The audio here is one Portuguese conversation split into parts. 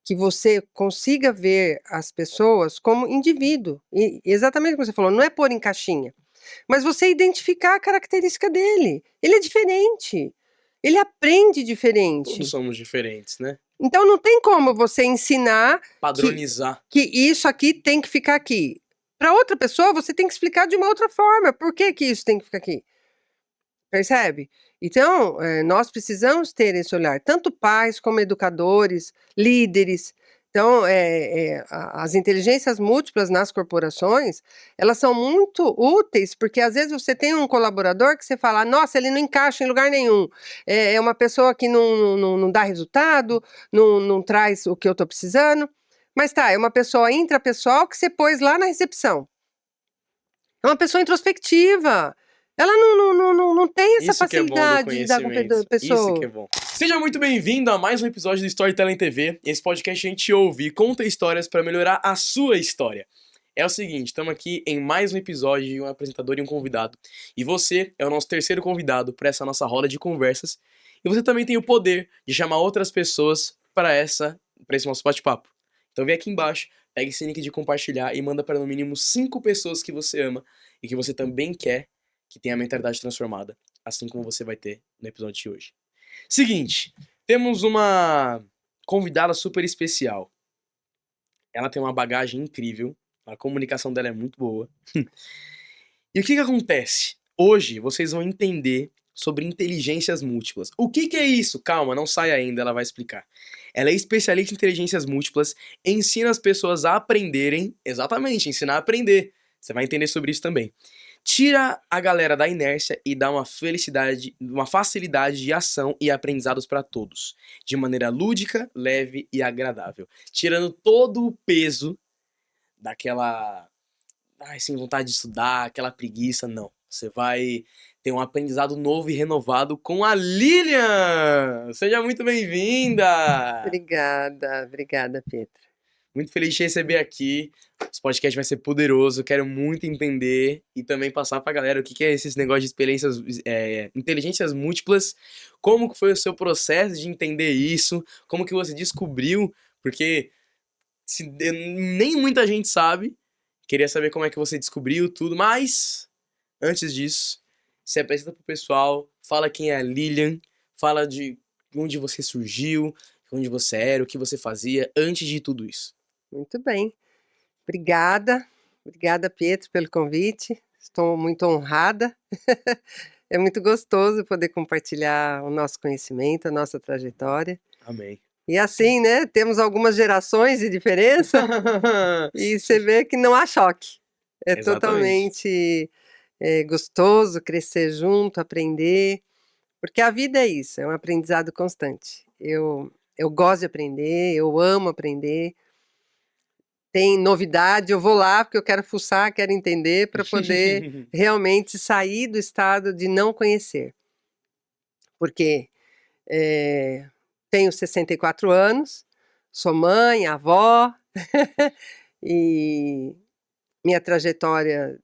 que você consiga ver as pessoas como indivíduo. E exatamente como você falou, não é pôr em caixinha, mas você identificar a característica dele. Ele é diferente. Ele aprende Todos diferente. somos diferentes, né? Então não tem como você ensinar Padronizar. que isso aqui tem que ficar aqui. Para outra pessoa, você tem que explicar de uma outra forma. Por que que isso tem que ficar aqui? Percebe? Então, nós precisamos ter esse olhar, tanto pais como educadores, líderes. Então, as inteligências múltiplas nas corporações, elas são muito úteis, porque às vezes você tem um colaborador que você fala, nossa, ele não encaixa em lugar nenhum, é uma pessoa que não dá resultado, não traz o que eu estou precisando, mas tá, é uma pessoa intrapessoal que você pôs lá na recepção. É uma pessoa introspectiva. Ela não tem essa Isso que é bom do facilidade de lidar com conhecimento. Isso que é pessoa. bom. Seja muito bem-vindo a mais um episódio do Storytelling TV. Esse podcast a gente ouve e conta histórias para melhorar a sua história. É o seguinte, estamos aqui em mais um episódio de um apresentador e um convidado. E você é o nosso terceiro convidado para essa nossa roda de conversas. E você também tem o poder de chamar outras pessoas para esse nosso bate-papo. Então vem aqui embaixo, pega esse link de compartilhar e manda para no mínimo 5 pessoas que você ama e que você também quer que tenha a mentalidade transformada, assim como você vai ter no episódio de hoje. Seguinte, temos uma convidada super especial. Ela tem uma bagagem incrível, a comunicação dela é muito boa. E o que acontece? Hoje vocês vão entender sobre inteligências múltiplas. O que é isso? Calma, não sai ainda, ela vai explicar. Ela é especialista em inteligências múltiplas, ensina as pessoas a aprenderem, exatamente, ensinar a aprender. Você vai entender sobre isso também. Tira a galera da inércia e dá uma facilidade de ação e aprendizados para todos, de maneira lúdica, leve e agradável, tirando todo o peso daquela sem vontade de estudar, aquela preguiça, não. Você vai ter um aprendizado novo e renovado com a Lilian! Seja muito bem-vinda! Obrigada, Pedro. Muito feliz de te receber aqui. Esse podcast vai ser poderoso, quero muito entender e também passar pra galera o que é esses negócios de experiências, inteligências múltiplas, como que foi o seu processo de entender isso, como que você descobriu, porque nem muita gente sabe. Queria saber como é que você descobriu tudo, mas antes disso, se apresenta pro pessoal, fala quem é a Lilian, fala de onde você surgiu, onde você era, o que você fazia antes de tudo isso. Muito bem. Obrigada, Pedro, pelo convite. Estou muito honrada. É muito gostoso poder compartilhar o nosso conhecimento, a nossa trajetória. Amém. E assim, né, temos algumas gerações de diferença e você vê que não há choque. É Exatamente. totalmente gostoso crescer junto, aprender, porque a vida é isso, é um aprendizado constante. Eu gosto de aprender, eu amo aprender. Tem novidade, eu vou lá porque eu quero fuçar, quero entender para poder realmente sair do estado de não conhecer. Porque tenho 64 anos, sou mãe, avó, e minha trajetória,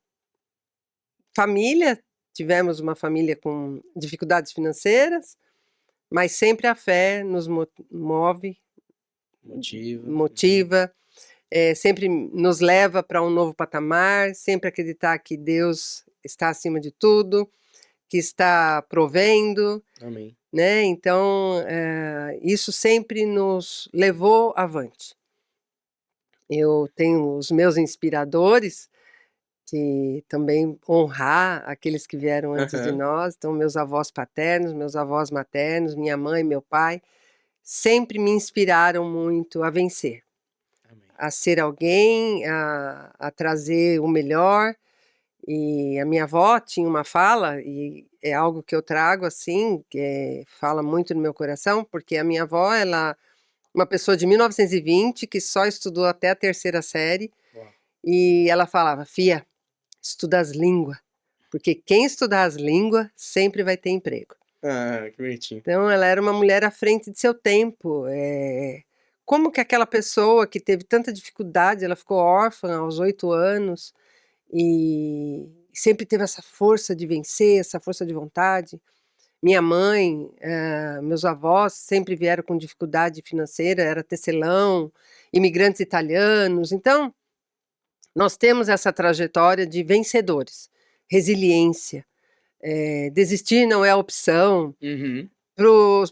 família, tivemos uma família com dificuldades financeiras, mas sempre a fé nos move, motiva, sempre nos leva para um novo patamar, sempre acreditar que Deus está acima de tudo, que está provendo. Amém. Né? Então, isso sempre nos levou avante. Eu tenho os meus inspiradores, que também honrar aqueles que vieram antes de nós, então meus avós paternos, meus avós maternos, minha mãe, meu pai, sempre me inspiraram muito a vencer. Amém. A ser alguém, a trazer o melhor. E a minha avó tinha uma fala, e é algo que eu trago assim, que fala muito no meu coração, porque a minha avó, ela uma pessoa de 1920 que só estudou até a 3ª série. Uau. E ela falava, Fia, estuda as línguas, porque quem estudar as línguas sempre vai ter emprego. Ah, que bonitinho. Então ela era uma mulher à frente de seu tempo. Como que aquela pessoa que teve tanta dificuldade, ela ficou órfã aos 8 anos, e sempre teve essa força de vencer, essa força de vontade. Minha mãe, meus avós sempre vieram com dificuldade financeira, era tecelão, imigrantes italianos. Então, nós temos essa trajetória de vencedores, resiliência, desistir não é opção. Uhum.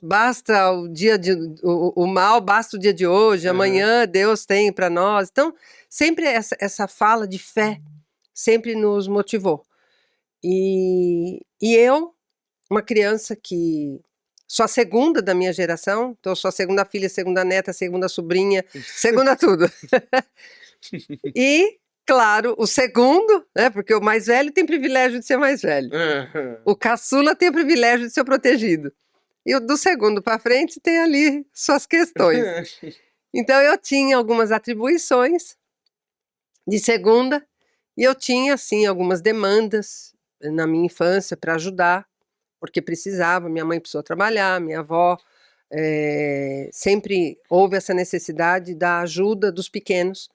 Basta o mal, basta o dia de hoje, amanhã Deus tem para nós. Então, sempre essa fala de fé sempre nos motivou. E eu, uma criança que sou a segunda da minha geração, então sou a segunda filha, segunda neta, segunda sobrinha, segunda tudo. E, claro, o segundo, né, porque o mais velho tem privilégio de ser mais velho. O caçula tem o privilégio de ser protegido. E o do segundo para frente tem ali suas questões. Então eu tinha algumas atribuições de segunda e eu tinha, assim, algumas demandas na minha infância para ajudar, porque precisava, minha mãe precisou trabalhar, minha avó, sempre houve essa necessidade da ajuda dos pequenos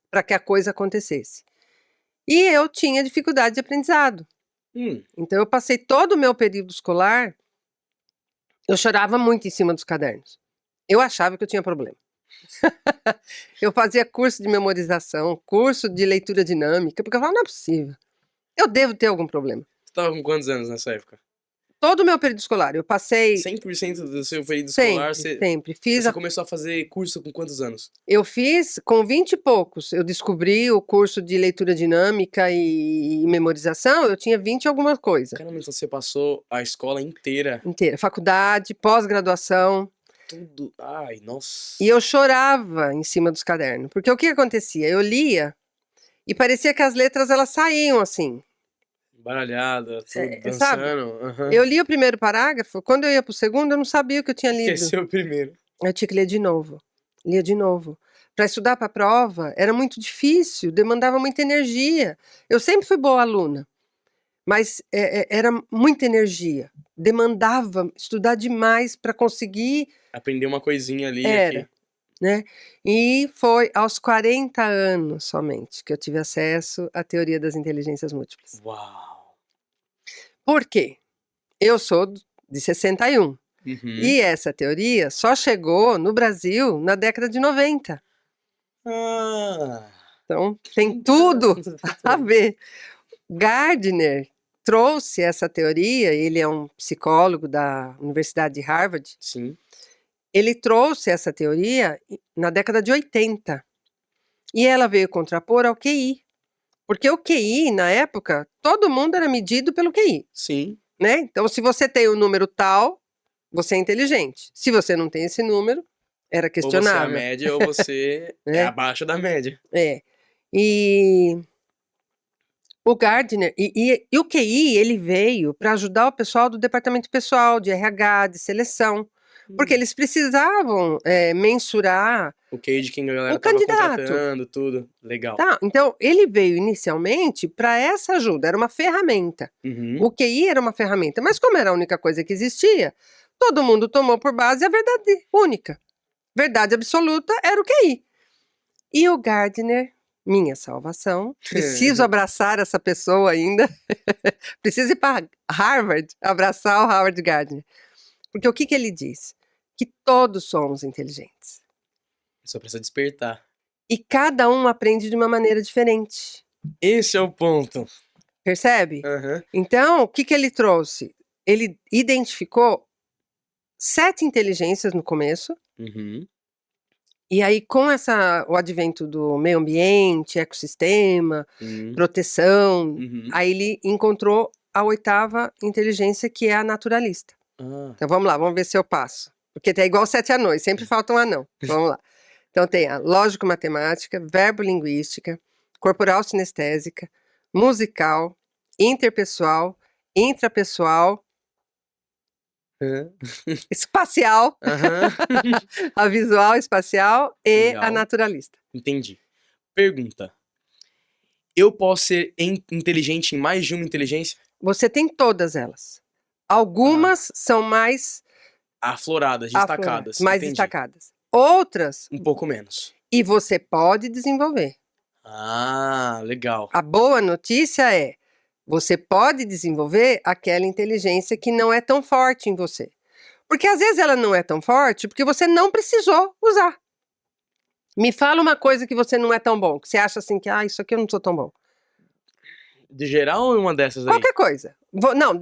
para que a coisa acontecesse. E eu tinha dificuldade de aprendizado. Então eu passei todo o meu período escolar, eu chorava muito em cima dos cadernos. Eu achava que eu tinha problema. Eu fazia curso de memorização, curso de leitura dinâmica, porque eu falava, não é possível. Eu devo ter algum problema. Você estava com quantos anos nessa época? Todo o meu período escolar, eu passei... 100% do seu período escolar, Sempre. Você começou a fazer curso com quantos anos? Eu fiz com 20 e poucos. Eu descobri o curso de leitura dinâmica e memorização, eu tinha 20 e alguma coisa. Caramba, então você passou a escola inteira? Inteira. Faculdade, pós-graduação. Tudo. Ai, nossa. E eu chorava em cima dos cadernos. Porque o que acontecia? Eu lia e parecia que as letras elas saíam assim. Baralhada, tudo, dançando. Sabe? Eu li o primeiro parágrafo, quando eu ia pro segundo, eu não sabia o que eu tinha lido. Esqueceu o primeiro. Eu tinha que ler de novo. Lia de novo. Para estudar para a prova, era muito difícil, demandava muita energia. Eu sempre fui boa aluna, mas era muita energia. Demandava estudar demais para conseguir... Aprender uma coisinha ali Era, aqui. né? E foi aos 40 anos somente que eu tive acesso à teoria das inteligências múltiplas. Uau! Por quê? Eu sou de 61. E essa teoria só chegou no Brasil na década de 90. Então, tem tudo a ver. Gardner trouxe essa teoria, ele é um psicólogo da Universidade de Harvard. Sim. Ele trouxe essa teoria na década de 80. E ela veio contrapor ao QI. Porque o QI, na época, todo mundo era medido pelo QI. Sim. Né? Então, se você tem o número tal, você é inteligente. Se você não tem esse número, era questionável. Ou você é a média ou você é abaixo da média. E o Gardner, e o QI, ele veio para ajudar o pessoal do departamento pessoal, de RH, de seleção. Porque eles precisavam mensurar o QI de quem a galera o candidato. Contratando, tudo. Legal. Tá, então, ele veio inicialmente para essa ajuda, era uma ferramenta. O QI era uma ferramenta, mas como era a única coisa que existia, todo mundo tomou por base a verdade única. Verdade absoluta era o QI. E o Gardner, minha salvação, preciso abraçar essa pessoa ainda, preciso ir para Harvard, abraçar o Howard Gardner. Porque o que ele diz? Que todos somos inteligentes. Só precisa despertar. E cada um aprende de uma maneira diferente. Esse é o ponto. Percebe? Então, o que ele trouxe? Ele identificou 7 inteligências no começo. E aí, com o advento do meio ambiente, ecossistema, proteção, aí ele encontrou a 8ª inteligência, que é a naturalista. Então vamos lá, vamos ver se eu passo. Porque é igual 7 anões, sempre falta um anão. Vamos lá. Então tem a lógico-matemática, verbo-linguística, corporal-sinestésica, musical, interpessoal, intrapessoal, espacial, a visual, espacial e Legal. a naturalista. Entendi. Pergunta. Eu posso ser inteligente em mais de uma inteligência? Você tem todas elas. Algumas são mais... afloradas, destacadas. Mais Entendi. destacadas. Outras... um pouco menos. E você pode desenvolver. Legal. A boa notícia é, Você pode desenvolver aquela inteligência que não é tão forte em você. Porque às vezes ela não é tão forte porque você não precisou usar. Me fala uma coisa que você não é tão bom, que você acha assim que, isso aqui eu não sou tão bom. De geral ou uma dessas aí? Qualquer coisa. Não,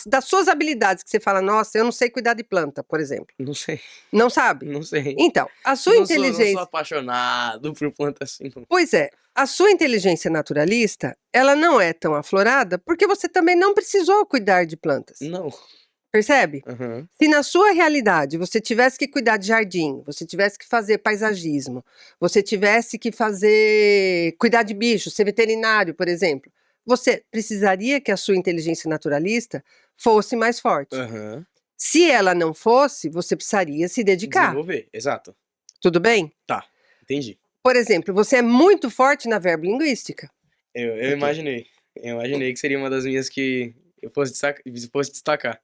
das suas habilidades que você fala, nossa, eu não sei cuidar de planta, por exemplo. Não sei. Não sabe? Não sei. Então, a sua inteligência... Não sou apaixonado por planta assim. Não. Pois é, a sua inteligência naturalista, ela não é tão aflorada porque você também não precisou cuidar de plantas. Não. Percebe? Uhum. Se na sua realidade você tivesse que cuidar de jardim, você tivesse que fazer paisagismo, você tivesse que cuidar de bichos, ser veterinário, por exemplo, você precisaria que a sua inteligência naturalista fosse mais forte. Uhum. Se ela não fosse, você precisaria se dedicar. Desenvolver, exato. Tudo bem? Tá, entendi. Por exemplo, você é muito forte na verbolinguística. Eu imaginei. Eu imaginei que seria uma das minhas que eu fosse destacar.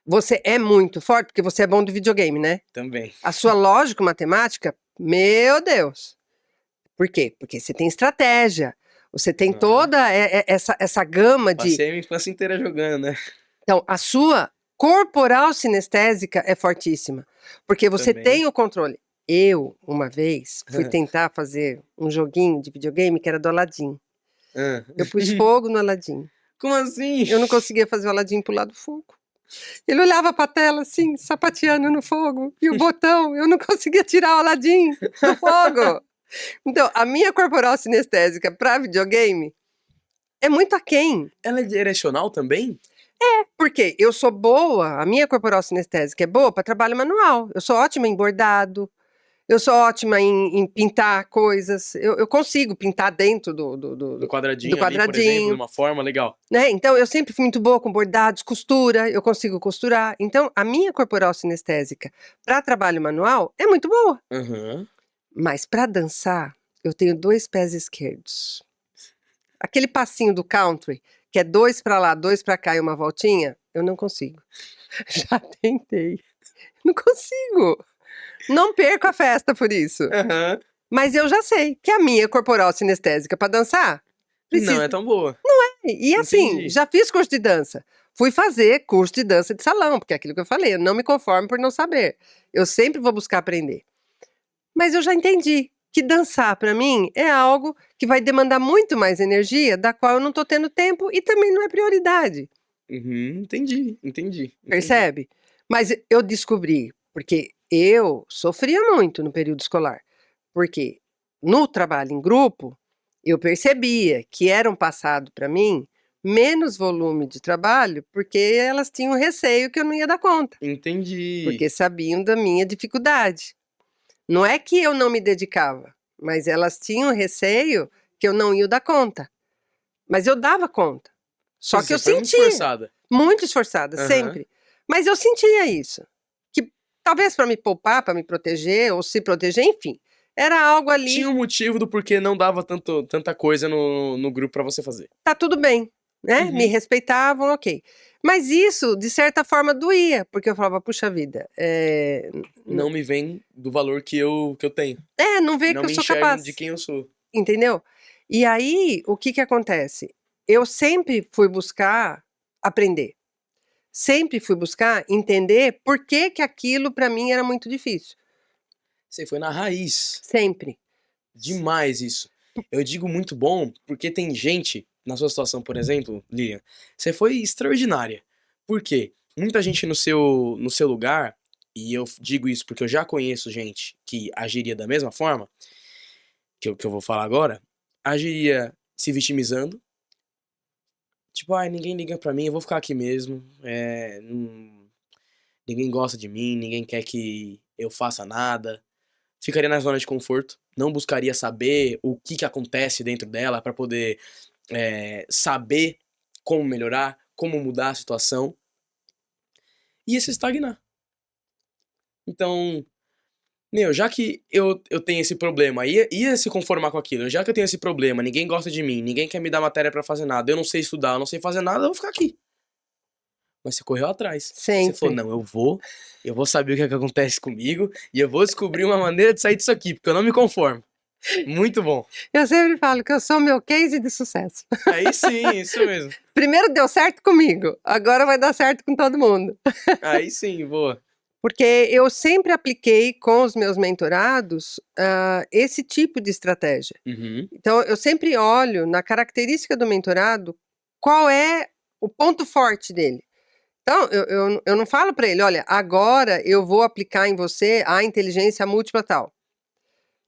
Você é muito forte porque você é bom do videogame, né? Também. A sua lógico-matemática, meu Deus. Por quê? Porque você tem estratégia. Você tem toda essa gama de... Passei a minha infância inteira jogando, né? Então, a sua corporal sinestésica é fortíssima. Porque você Também. tem o controle. Eu, uma vez, fui tentar fazer um joguinho de videogame que era do Aladim. Eu pus fogo no Aladim. Como assim? Eu não conseguia fazer o Aladim pular do fogo. Ele olhava pra tela assim, sapateando no fogo. E o botão, eu não conseguia tirar o Aladim do fogo. Então, a minha corporal sinestésica pra videogame é muito aquém. Ela é direcional também? Porque eu sou boa, a minha corporal sinestésica é boa para trabalho manual. Eu sou ótima em bordado, eu sou ótima em pintar coisas. Eu consigo pintar dentro Do quadradinho, do quadradinho. Ali, por exemplo, de uma forma legal. Né? Então, eu sempre fui muito boa com bordados, costura, eu consigo costurar. Então, a minha corporal sinestésica para trabalho manual é muito boa. Uhum. Mas para dançar, eu tenho 2 pés esquerdos. Aquele passinho do country, que é 2 para lá, 2 para cá e uma voltinha, eu não consigo. Já tentei. Não consigo. Não perco a festa por isso. Uhum. Mas eu já sei que a minha corporal sinestésica para dançar Não é tão boa. E assim, Entendi. já fiz curso de dança. Fui fazer curso de dança de salão, porque é aquilo que eu falei, eu não me conformo por não saber. Eu sempre vou buscar aprender. Mas eu já entendi que dançar para mim é algo que vai demandar muito mais energia, da qual eu não tô tendo tempo e também não é prioridade. Uhum, entendi. Percebe? Mas eu descobri, porque eu sofria muito no período escolar. Porque no trabalho em grupo, eu percebia que eram passado para mim menos volume de trabalho, porque elas tinham receio que eu não ia dar conta, Entendi. porque sabiam da minha dificuldade. Não é que eu não me dedicava, mas elas tinham receio que eu não ia dar conta. Mas eu dava conta. Só que eu Você foi muito sentia. esforçada. Muito esforçada, Aham. sempre. Mas eu sentia isso. Que talvez para me poupar, para me proteger, ou se proteger, enfim. Era algo ali, Tinha um motivo do porquê não dava tanta coisa no grupo pra você fazer. tá tudo bem, né? Uhum. Me respeitavam, ok. Mas isso, de certa forma, doía, porque eu falava, puxa vida, Não me vem do valor que eu tenho. não vê Não que eu me sou enxergam capaz, de quem eu sou. entendeu? E aí, o que acontece? Eu sempre fui buscar aprender. Sempre fui buscar entender por que que aquilo para mim era muito difícil. Você foi na raiz. Sempre. Demais isso. Eu digo muito bom porque tem gente, na sua situação, por exemplo, Lilian, você foi extraordinária. Por quê? Muita gente no seu lugar, e eu digo isso porque eu já conheço gente que agiria da mesma forma, que eu vou falar agora, agiria se vitimizando. Tipo, ai, ninguém liga pra mim, eu vou ficar aqui mesmo. Ninguém gosta de mim, ninguém quer que eu faça nada. Ficaria na zona de conforto, não buscaria saber o que acontece dentro dela para poder saber como melhorar, como mudar a situação, e ia se estagnar. Então, já que eu tenho esse problema, ia se conformar com aquilo, já que eu tenho esse problema, ninguém gosta de mim, ninguém quer me dar matéria para fazer nada, eu não sei estudar, eu não sei fazer nada, eu vou ficar aqui. Mas você correu atrás. Sempre. Você falou, não, eu vou saber o que acontece comigo e eu vou descobrir uma maneira de sair disso aqui, porque eu não me conformo. Muito bom. Eu sempre falo que eu sou meu case de sucesso. Aí sim, isso mesmo. Primeiro deu certo comigo, agora vai dar certo com todo mundo. Aí sim, boa. Porque eu sempre apliquei com os meus mentorados esse tipo de estratégia. Uhum. Então, eu sempre olho na característica do mentorado qual é o ponto forte dele. Então, eu não falo para ele, olha, agora eu vou aplicar em você a inteligência múltipla tal.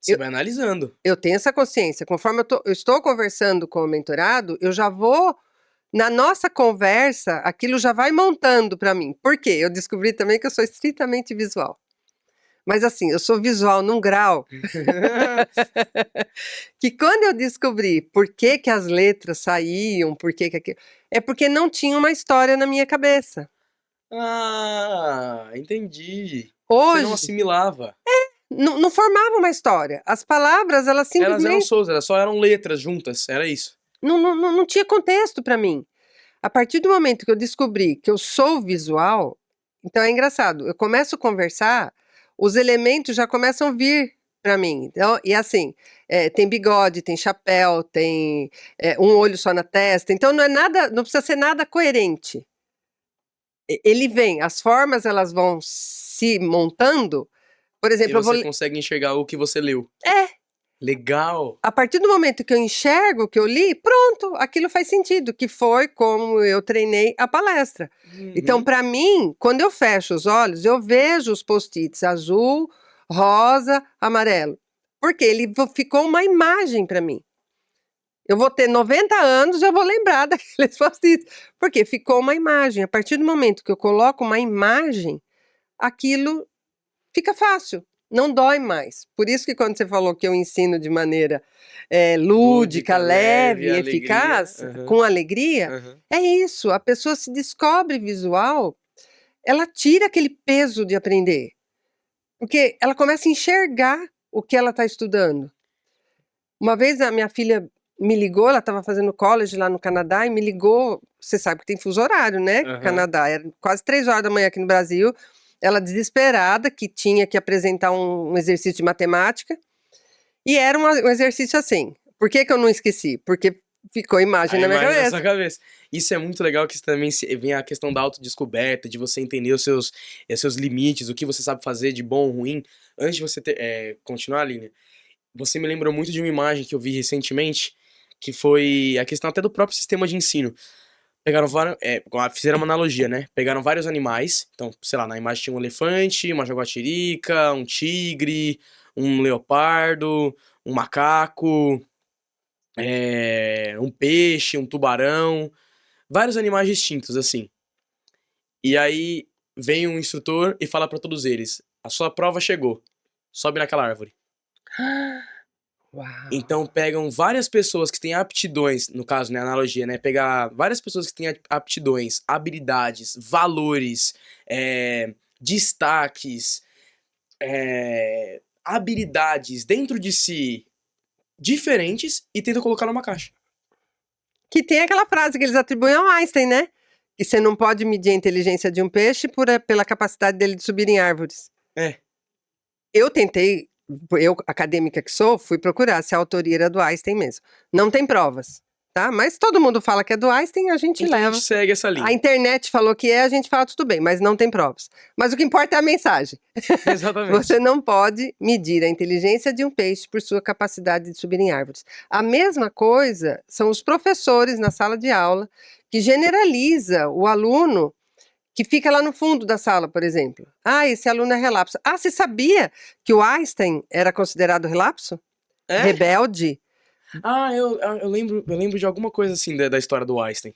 Você vai analisando. Eu tenho essa consciência. Conforme eu estou conversando com o mentorado, eu já vou, na nossa conversa, aquilo já vai montando para mim. Por quê? Eu descobri também que eu sou estritamente visual. Mas assim, eu sou visual num grau que quando eu descobri por que que as letras saíam, por que que aquilo, é porque não tinha uma história na minha cabeça. Ah, entendi. Você não Hoje, assimilava. não formava uma história. As palavras, elas Elas eram simplesmente soltas, elas só eram letras juntas, era isso. não tinha contexto para mim. A partir do momento que eu descobri que eu sou visual, então é engraçado, eu começo a conversar, os elementos já começam a vir para mim. Então, e assim, tem bigode, tem chapéu, tem um olho só na testa, então não é nada, não precisa ser nada coerente. Ele vem, as formas elas vão se montando. Por E exemplo, você consegue enxergar o que você leu. É. Legal. A partir do momento que eu enxergo o que eu li, pronto, aquilo faz sentido, que foi como eu treinei a palestra. Então, Uhum. para mim, quando eu fecho os olhos, eu vejo os post-its azul, rosa, amarelo. Porque ficou uma imagem para mim. Eu vou ter 90 anos, já vou lembrar daqueles post-its. Porque ficou uma imagem. A partir do momento que eu coloco uma imagem, aquilo fica fácil, não dói mais. Por isso que quando você falou que eu ensino de maneira lúdica, leve, alegria. eficaz, Aham, com alegria, aham. é isso. A pessoa se descobre visual, ela tira aquele peso de aprender, porque ela começa a enxergar o que ela está estudando. Uma vez a minha filha me ligou, ela estava fazendo college lá no Canadá e me ligou. Você sabe que tem fuso horário, né? Aham. Canadá, era quase 3 horas da manhã aqui no Brasil. Ela desesperada, que tinha que apresentar um exercício de matemática. E era um exercício assim. Por que que eu não esqueci? Porque ficou imagem A na minha imagem na sua cabeça. cabeça. Isso é muito legal, que também vem a questão da autodescoberta, de você entender os seus limites, o que você sabe fazer de bom ou ruim. Antes de você continuar, Aline, você me lembrou muito de uma imagem que eu vi recentemente, que foi a questão até do próprio sistema de ensino. Pegaram vários, fizeram uma analogia, né? Pegaram vários animais, então, sei lá, na imagem tinha um elefante, uma jaguatirica, um tigre, um leopardo, um macaco, um peixe, um tubarão, vários animais distintos, assim. E aí vem um instrutor e fala pra todos eles: a sua prova chegou, sobe naquela árvore. Uau! Então pegam várias pessoas que têm aptidões, no caso, né, analogia, né, pegar várias pessoas que têm aptidões, habilidades, valores, destaques, habilidades dentro de si diferentes e tenta colocar numa caixa. Que tem aquela frase que eles atribuem ao Einstein, né? Que você não pode medir a inteligência de um peixe pela capacidade dele de subir em árvores. É. Eu tentei, eu, acadêmica que sou, fui procurar se a autoria era do Einstein mesmo. Não tem provas, tá? Mas todo mundo fala que é do Einstein, a gente Então a leva. gente segue essa A linha. internet falou que é, a gente fala tudo bem, mas não tem provas. Mas o que importa é a mensagem. Exatamente. Você não pode medir a inteligência de um peixe por sua capacidade de subir em árvores. A mesma coisa são os professores na sala de aula, que generaliza o aluno que fica lá no fundo da sala, por exemplo. Ah, esse aluno é relapso. Ah, você sabia que o Einstein era considerado relapso? É? Rebelde? Ah, eu lembro de alguma coisa assim da história do Einstein.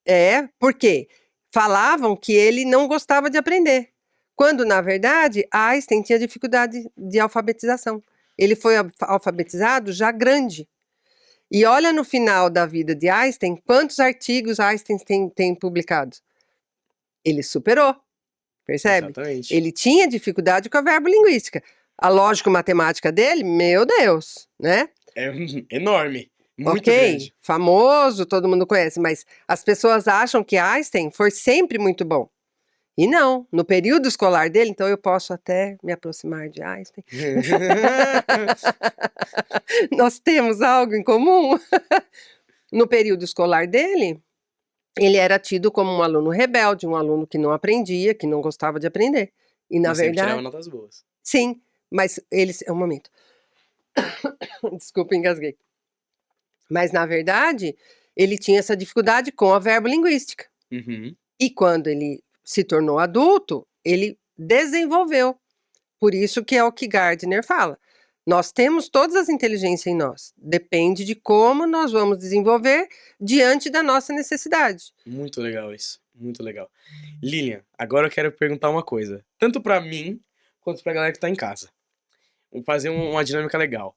É, porque falavam que ele não gostava de aprender, quando, na verdade, Einstein tinha dificuldade de alfabetização. Ele foi alfabetizado já grande. E olha no final da vida de Einstein, quantos artigos Einstein tem publicado. Ele superou, percebe? Exatamente. Ele tinha dificuldade com a verbolinguística. A lógico-matemática dele, meu Deus, né? É enorme. Muito Ok, grande. famoso, todo mundo conhece, mas as pessoas acham que Einstein foi sempre muito bom. E não, no período escolar dele, então eu posso até me aproximar de Einstein. Nós temos algo em comum. No período escolar dele, ele era tido como um aluno rebelde, um aluno que não aprendia, que não gostava de aprender. E na Mas sempre tirava verdade, notas boas. sim, mas eles, um momento. Desculpa, engasguei. Mas na verdade, ele tinha essa dificuldade com a verbolinguística. Uhum. E quando ele se tornou adulto, ele desenvolveu. Por isso que é o que Gardner fala. Nós temos todas as inteligências em nós. Depende de como nós vamos desenvolver diante da nossa necessidade. Muito legal isso. Muito legal. Lilian, agora eu quero perguntar uma coisa. Tanto pra mim, quanto pra galera que tá em casa. Vamos fazer uma dinâmica legal.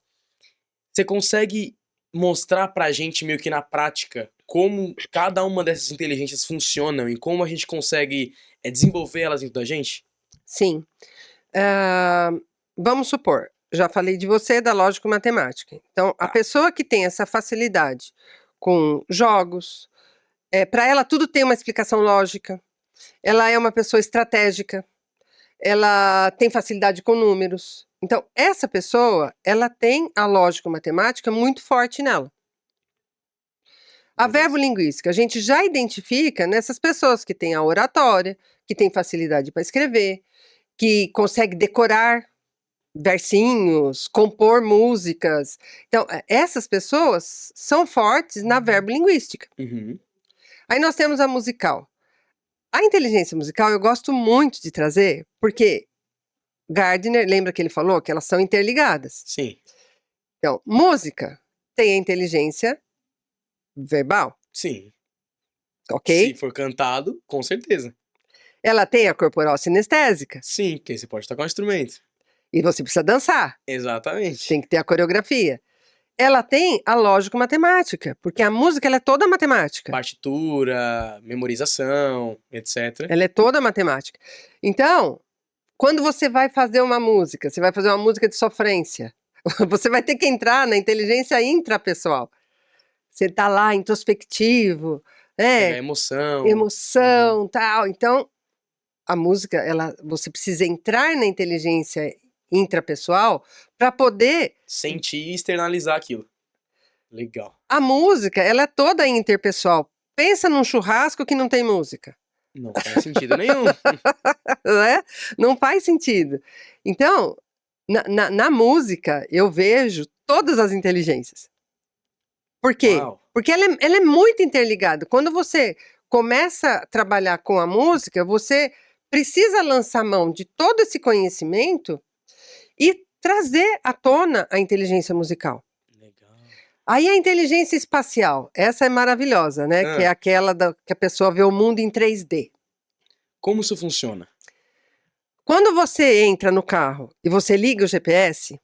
Você consegue mostrar pra gente, meio que na prática, como cada uma dessas inteligências funcionam e como a gente consegue desenvolver elas dentro da gente? Sim. Vamos supor, já falei de você, da lógica matemática. Então, a Tá. pessoa que tem essa facilidade com jogos, para ela tudo tem uma explicação lógica, ela é uma pessoa estratégica, ela tem facilidade com números. Então, essa pessoa, ela tem a lógico-matemática muito forte nela. A Beleza. verbolinguística, a gente já identifica nessas pessoas que têm a oratória, que têm facilidade para escrever, que consegue decorar versinhos, compor músicas. Então, essas pessoas são fortes na verbolinguística. Uhum. Aí nós temos a musical. A inteligência musical eu gosto muito de trazer, porque Gardner, lembra que ele falou que elas são interligadas. Sim. Então, música tem a inteligência verbal, Sim. ok? Se for cantado, com certeza. Ela tem a corporal sinestésica, Sim, porque você pode tocar um instrumento. e você precisa dançar, Exatamente. tem que ter a coreografia. Ela tem a lógico-matemática, porque a música ela é toda matemática. Partitura, memorização, etc. Ela é toda matemática. Então, quando você vai fazer uma música, você vai fazer uma música de sofrência, você vai ter que entrar na inteligência intrapessoal. Você tá lá, introspectivo, Pegar emoção. emoção, tal. Então, a música, você precisa entrar na inteligência intrapessoal para poder. Sentir e externalizar aquilo. Legal. A música, ela é toda interpessoal. Pensa num churrasco que não tem música. Não faz sentido nenhum. Né? Não faz sentido. Então, na música, eu vejo todas as inteligências. Por quê? Uau. Porque ela é muito interligada. Quando você começa a trabalhar com a música, você precisa lançar mão de todo esse conhecimento e trazer à tona a inteligência musical. Legal. Aí a inteligência espacial, essa é maravilhosa, né? Que é aquela que a pessoa vê o mundo em 3D. Como isso funciona? Quando você entra no carro e você liga o GPS,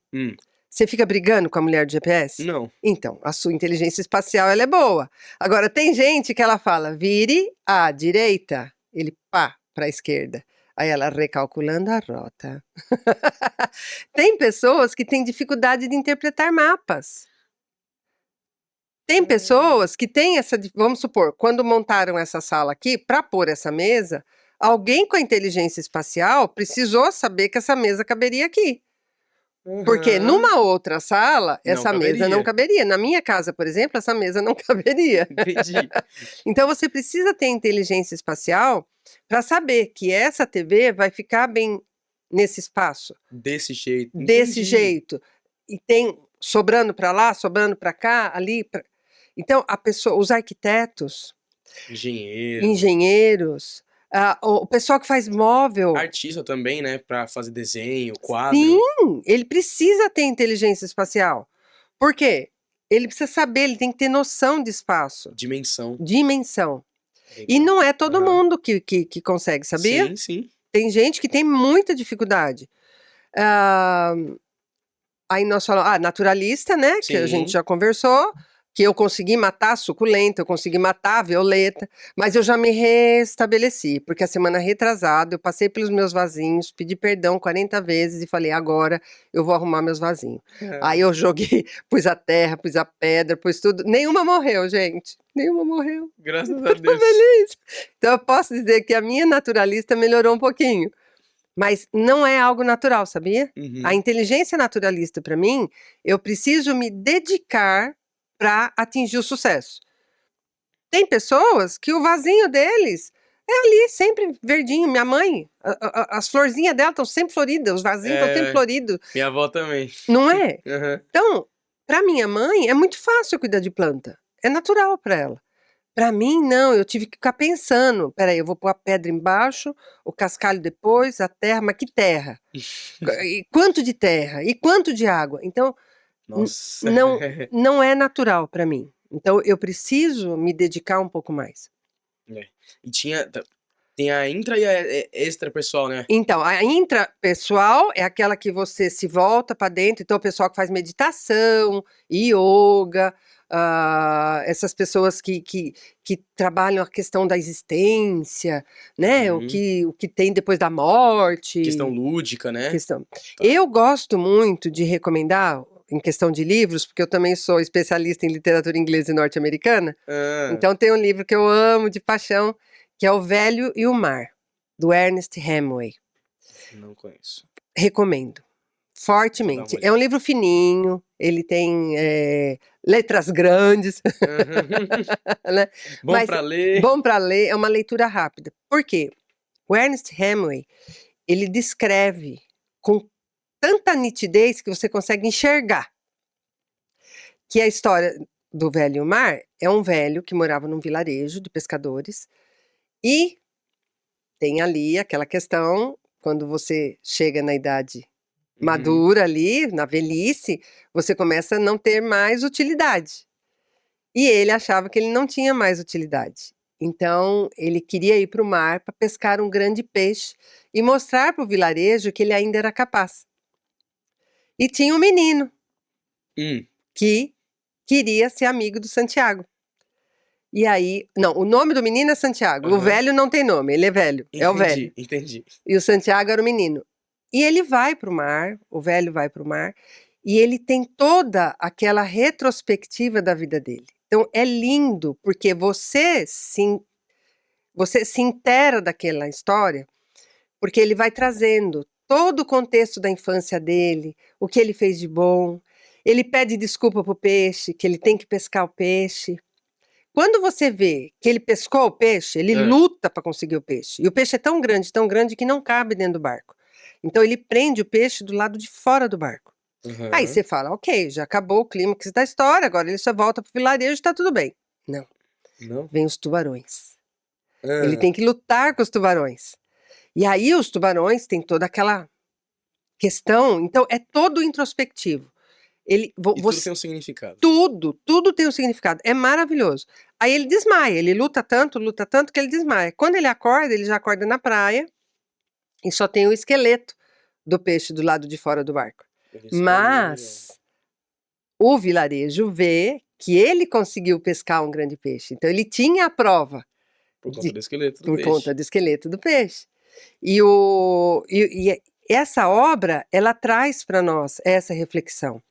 você fica brigando com a mulher do GPS? Não. Então, a sua inteligência espacial ela é boa. Agora, tem gente que ela fala, vire à direita, ele pá, para a esquerda. Aí ela recalculando a rota. Tem pessoas que têm dificuldade de interpretar mapas. Tem pessoas que têm essa. Vamos supor, quando montaram essa sala aqui, para pôr essa mesa, alguém com a inteligência espacial precisou saber que essa mesa caberia aqui. Porque numa outra sala, essa mesa não caberia. Na minha casa, por exemplo, essa mesa não caberia. Entendi. Então você precisa ter inteligência espacial para saber que essa TV vai ficar bem nesse espaço. Desse jeito. Desse Entendi. jeito. E tem sobrando para lá, sobrando para cá, ali. Então, os arquitetos, engenheiros, o pessoal que faz móvel. Artista também, né? Pra fazer desenho, quadro. Sim, ele precisa ter inteligência espacial. Por quê? Ele precisa saber, ele tem que ter noção de espaço. Dimensão. E não é todo mundo que consegue, sabia? Sim, sim. Tem gente que tem muita dificuldade. Aí nós falamos, naturalista, né? Que a gente já conversou. que eu consegui matar a suculenta, eu consegui matar a violeta, mas eu já me restabeleci, porque a semana retrasada eu passei pelos meus vasinhos, pedi perdão 40 vezes e falei, agora eu vou arrumar meus vasinhos. Aí eu joguei, pus a terra, pus a pedra, pus tudo, nenhuma morreu, gente, nenhuma morreu. Graças a Eu tô Deus. feliz. Então eu posso dizer que a minha naturalista melhorou um pouquinho, mas não é algo natural, sabia? Uhum. A inteligência naturalista, para mim, eu preciso me dedicar para atingir o sucesso. Tem pessoas que o vasinho deles é ali, sempre verdinho. Minha mãe, as florzinhas dela estão sempre floridas, os vasinhos estão sempre floridos. Minha avó também. Não é? Uhum. Então, para minha mãe, é muito fácil cuidar de planta. É natural para ela. Para mim, não, eu tive que ficar pensando. Peraí, eu vou pôr a pedra embaixo, o cascalho depois, a terra, mas que terra? E quanto de terra? E quanto de água? Então, Nossa. não é natural para mim. Então, eu preciso me dedicar um pouco mais. E tem a intra e a extra pessoal, né? Então, a intrapessoal é aquela que você se volta para dentro. Então, o pessoal que faz meditação, yoga, essas pessoas que trabalham a questão da existência, né? Uhum. O que tem depois da morte. Questão lúdica, né? Questão. Eu gosto muito de recomendar, em questão de livros, porque eu também sou especialista em literatura inglesa e norte-americana. Então tem um livro que eu amo de paixão, que é O Velho e o Mar, do Ernest Hemingway. Não conheço. Recomendo. Fortemente. É um livro fininho, ele tem letras grandes. Né? Bom para ler. Bom para ler, é uma leitura rápida. Por quê? O Ernest Hemingway, ele descreve com tanta nitidez que você consegue enxergar que a história do Velho e o Mar é um velho que morava num vilarejo de pescadores e tem ali aquela questão, quando você chega na idade madura ali, na velhice, você começa a não ter mais utilidade. E ele achava que ele não tinha mais utilidade. Então, ele queria ir para o mar para pescar um grande peixe e mostrar para o vilarejo que ele ainda era capaz. E tinha um menino que queria ser amigo do Santiago. E aí, não, o nome do menino é Santiago. O velho não tem nome, ele é velho. É o velho. Entendi. E o Santiago era o menino. E ele vai para o mar, o velho vai para o mar, e ele tem toda aquela retrospectiva da vida dele. Então é lindo, porque você se inteira daquela história, porque ele vai trazendo todo o contexto da infância dele, o que ele fez de bom. Ele pede desculpa pro peixe, que ele tem que pescar o peixe. Quando você vê que ele pescou o peixe, ele luta para conseguir o peixe. E o peixe é tão grande que não cabe dentro do barco. Então ele prende o peixe do lado de fora do barco. Aí você fala, ok, já acabou o clímax da história, agora ele só volta pro vilarejo e tá tudo bem. Não. Vem os tubarões. Ele tem que lutar com os tubarões. E aí os tubarões têm toda aquela questão, então é todo introspectivo. Tudo tem um significado. Tudo tem um significado. É maravilhoso. Aí ele desmaia, ele luta tanto que ele desmaia. Quando ele acorda, ele já acorda na praia e só tem o esqueleto do peixe do lado de fora do barco. Mas o vilarejo vê que ele conseguiu pescar um grande peixe. Então ele tinha a prova. Por conta do esqueleto do por peixe. Conta do esqueleto do peixe. E essa obra, ela traz para nós essa reflexão.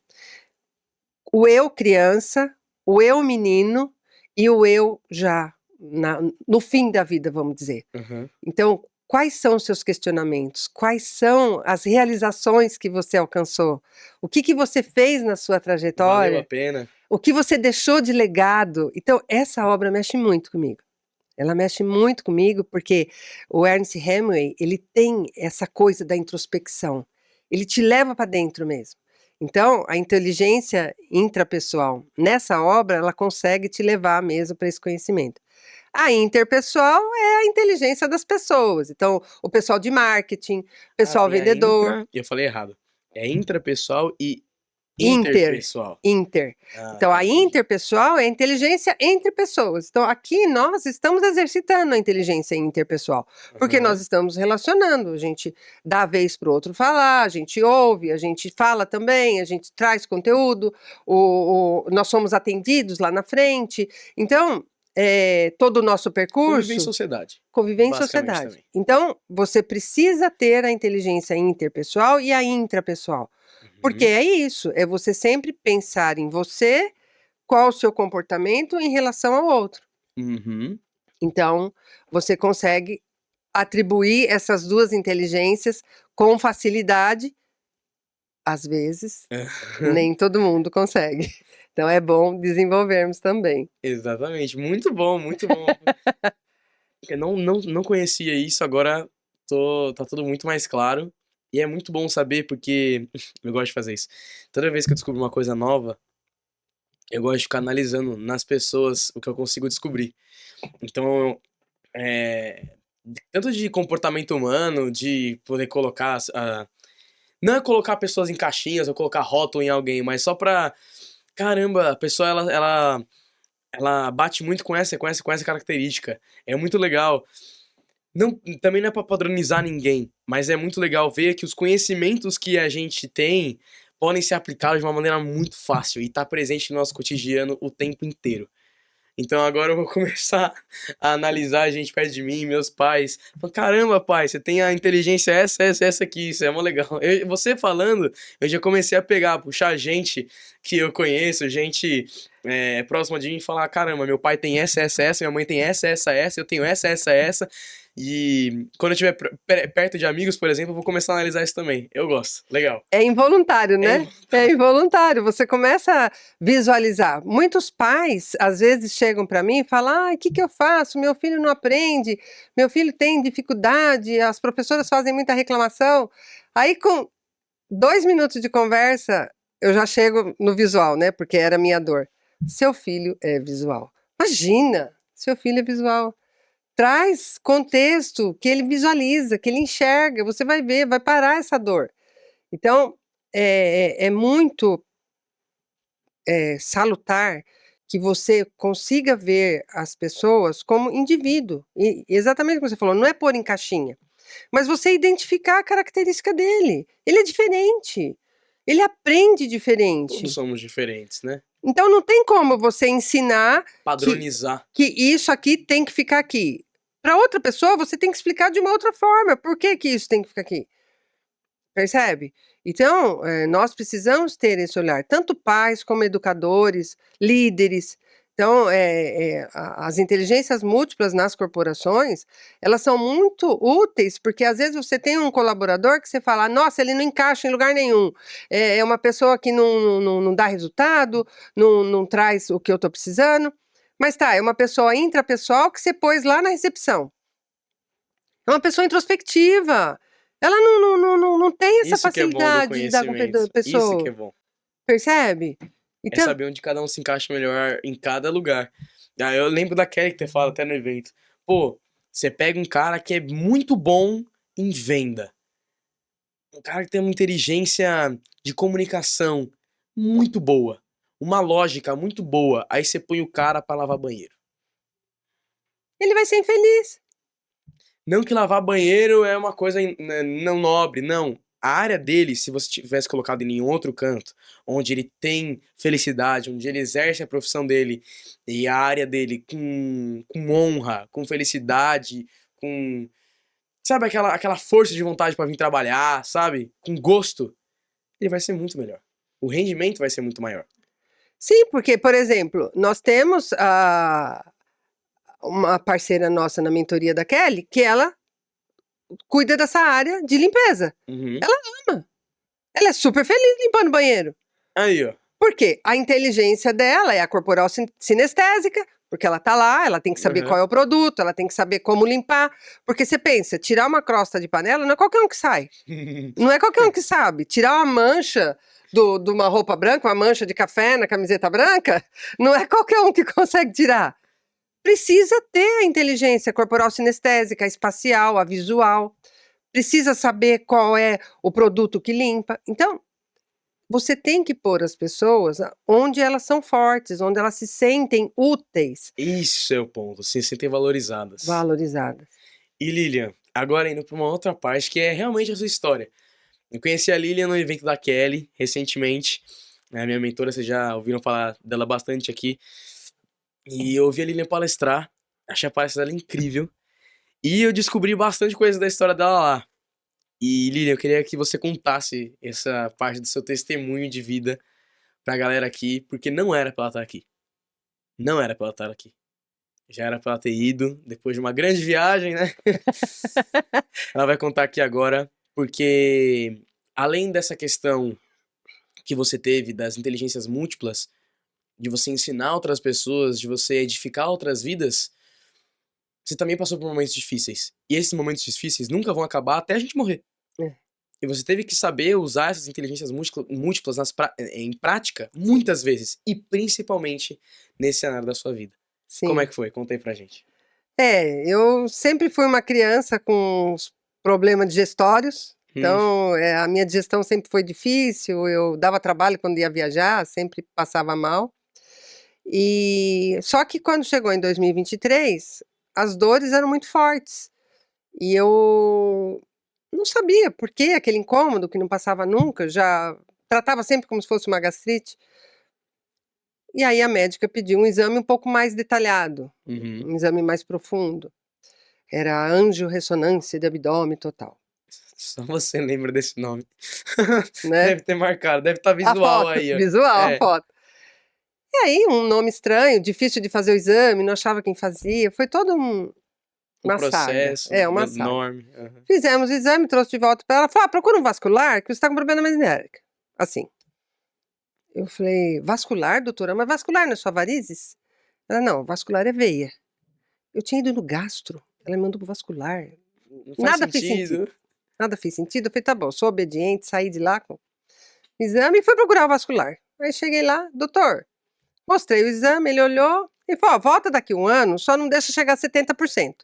O eu criança, o eu menino e o eu já no fim da vida, vamos dizer. Então, quais são os seus questionamentos? Quais são as realizações que você alcançou? O que você fez na sua trajetória? Valeu a pena. O que você deixou de legado? Então, essa obra mexe muito comigo. Ela mexe muito comigo porque o Ernest Hemingway, ele tem essa coisa da introspecção. Ele te leva para dentro mesmo. Então, a inteligência intrapessoal, nessa obra, ela consegue te levar mesmo para esse conhecimento. A interpessoal é a inteligência das pessoas. Então, o pessoal de marketing, o pessoal vendedor. Eu falei errado. É intrapessoal e Interpessoal. Inter. Ah, Então, a entendi. interpessoal é a inteligência entre pessoas. Então, aqui nós estamos exercitando a inteligência interpessoal, porque nós Aham. estamos relacionando. A gente dá a vez para o outro falar, a gente ouve, a gente fala também, a gente traz conteúdo, nós somos atendidos lá na frente. Então, todo o nosso Conviver em percurso. sociedade, Conviver em basicamente sociedade. também. Então, você precisa ter a inteligência interpessoal e a intrapessoal. Porque Uhum. é isso, é você sempre pensar em você, qual o seu comportamento em relação ao outro. Uhum. Então, você consegue atribuir essas duas inteligências com facilidade, às vezes, nem todo mundo consegue. Então, é bom desenvolvermos também. Exatamente, muito bom, muito bom. Eu não conhecia isso, agora tá tudo muito mais claro. E é muito bom saber porque eu gosto de fazer isso. Toda vez que eu descubro uma coisa nova, eu gosto de ficar analisando nas pessoas o que eu consigo descobrir. Então, é, tanto de comportamento humano, de poder colocar. Não é colocar pessoas em caixinhas ou colocar rótulo em alguém, mas só pra. Caramba, a pessoa ela bate muito com essa característica. É muito legal. Não, também não é pra padronizar ninguém, mas é muito legal ver que os conhecimentos que a gente tem podem ser aplicados de uma maneira muito fácil e tá presente no nosso cotidiano o tempo inteiro. Então agora eu vou começar a analisar a gente perto de mim, meus pais. Falo, caramba, pai, você tem a inteligência essa aqui, isso é mó legal. Você falando, eu já comecei a pegar, puxar gente que eu conheço, gente próxima de mim e falar, caramba, meu pai tem essa, minha mãe tem essa, eu tenho essa. E quando eu estiver perto de amigos, por exemplo, eu vou começar a analisar isso também. Eu gosto, legal. É involuntário, É, né? É involuntário. Você começa a visualizar. Muitos pais, às vezes, chegam para mim e falam: ah, o que eu faço? Meu filho não aprende, meu filho tem dificuldade, as professoras fazem muita reclamação. Aí, com 2 minutos de conversa, eu já chego no visual, né? Porque era a minha dor. Seu filho é visual. Imagina, seu filho é visual. Traz contexto que ele visualiza, que ele enxerga, você vai ver, vai parar essa dor. Então, é muito salutar que você consiga ver as pessoas como indivíduo. E exatamente como você falou, não é pôr em caixinha, mas você identificar a característica dele. Ele é diferente. Ele aprende todos diferente. somos diferentes, né? Então não tem como você ensinar Padronizar. que isso aqui tem que ficar aqui. Para outra pessoa, você tem que explicar de uma outra forma. Por que que isso tem que ficar aqui? Percebe? Então, nós precisamos ter esse olhar, tanto pais como educadores, líderes. Então, as inteligências múltiplas nas corporações, elas são muito úteis, porque às vezes você tem um colaborador que você fala, nossa, ele não encaixa em lugar nenhum, é uma pessoa que não dá resultado, não traz o que eu estou precisando, mas tá, é uma pessoa intrapessoal que você pôs lá na recepção. É uma pessoa introspectiva. Ela não tem essa Isso que é bom do facilidade de lidar com conhecimento. Isso que é pessoa, bom. percebe? É Então, saber onde cada um se encaixa melhor em cada lugar. Ah, eu lembro da Kelly que você fala até no evento. Pô, você pega um cara que é muito bom em venda. Um cara que tem uma inteligência de comunicação muito boa. Uma lógica muito boa. Aí você põe o cara pra lavar banheiro. ele vai ser infeliz. Não que lavar banheiro é uma coisa não nobre, não. A área dele, se você tivesse colocado ele em outro canto, onde ele tem felicidade, onde ele exerce a profissão dele, e a área dele com honra, com felicidade, com. Sabe aquela força de vontade pra vir trabalhar, sabe? Com gosto, ele vai ser muito melhor. O rendimento vai ser muito maior. Sim, porque, por exemplo, nós temos uma parceira nossa na mentoria da Kelly, que ela cuida dessa área de limpeza. Uhum. Ela ama. Ela é super feliz limpando o banheiro. Aí, ó. Por quê? A inteligência dela é a corporal sinestésica, porque ela tá lá, ela tem que saber Uhum. qual é o produto, ela tem que saber como limpar. Porque você pensa, tirar uma crosta de panela não é qualquer um que sai. Não é qualquer um que sabe. Tirar uma mancha de uma roupa branca, uma mancha de café na camiseta branca, não é qualquer um que consegue tirar. Precisa ter a inteligência corporal sinestésica, a espacial, a visual. Precisa saber qual é o produto que limpa. Então, você tem que pôr as pessoas onde elas são fortes, onde elas se sentem úteis, Isso é o ponto, se sentem valorizadas. valorizadas. E Lilian, agora indo pra uma outra parte que é realmente a sua história. Eu conheci a Lilian no evento da Kelly, recentemente. A minha mentora, vocês já ouviram falar dela bastante aqui. E eu ouvi a Lilian palestrar, achei a palestra dela incrível. E eu descobri bastante coisa da história dela lá. E Lilian, eu queria que você contasse essa parte do seu testemunho de vida pra galera aqui, porque não era pra ela estar aqui. Não era pra ela estar aqui. Já era pra ela ter ido, depois de uma grande viagem, né? Ela vai contar aqui agora, porque além dessa questão que você teve das inteligências múltiplas, de você ensinar outras pessoas, de você edificar outras vidas, você também passou por momentos difíceis. E esses momentos difíceis nunca vão acabar até a gente morrer. É. E você teve que saber usar essas inteligências múltiplas em prática muitas vezes. E principalmente nesse cenário da sua vida. Sim. Como é que foi? Conta aí pra gente. Eu sempre fui uma criança com problemas digestórios. Então, a minha digestão sempre foi difícil, eu dava trabalho quando ia viajar, sempre passava mal. E só que quando chegou em 2023, as dores eram muito fortes. E eu não sabia por que aquele incômodo que não passava nunca, já tratava sempre como se fosse uma gastrite. E aí a médica pediu um exame um pouco mais detalhado, um exame mais profundo. Era angiorressonância de abdômen total. Só você lembra desse nome. Né? Deve ter marcado, deve estar visual A foto, aí. Ó. Visual, a foto. E aí, um nome estranho, difícil de fazer o exame, não achava quem fazia. Foi todo uma processo, saga. Uma saga. enorme. Fizemos o exame, trouxe de volta para ela. Falou, procura um vascular, que você está com problema mesenterica. Assim. Eu falei, vascular, doutora? Mas vascular não é só varizes? Ela, não, vascular é veia. Eu tinha ido no gastro. Ela me mandou pro vascular. Nada fez sentido. Nada fez sentido. Eu falei, tá bom, sou obediente, saí de lá com o exame e fui procurar o vascular. Aí cheguei lá, doutor, mostrei o exame, ele olhou e falou, volta daqui 1 ano, só não deixa chegar a 70%.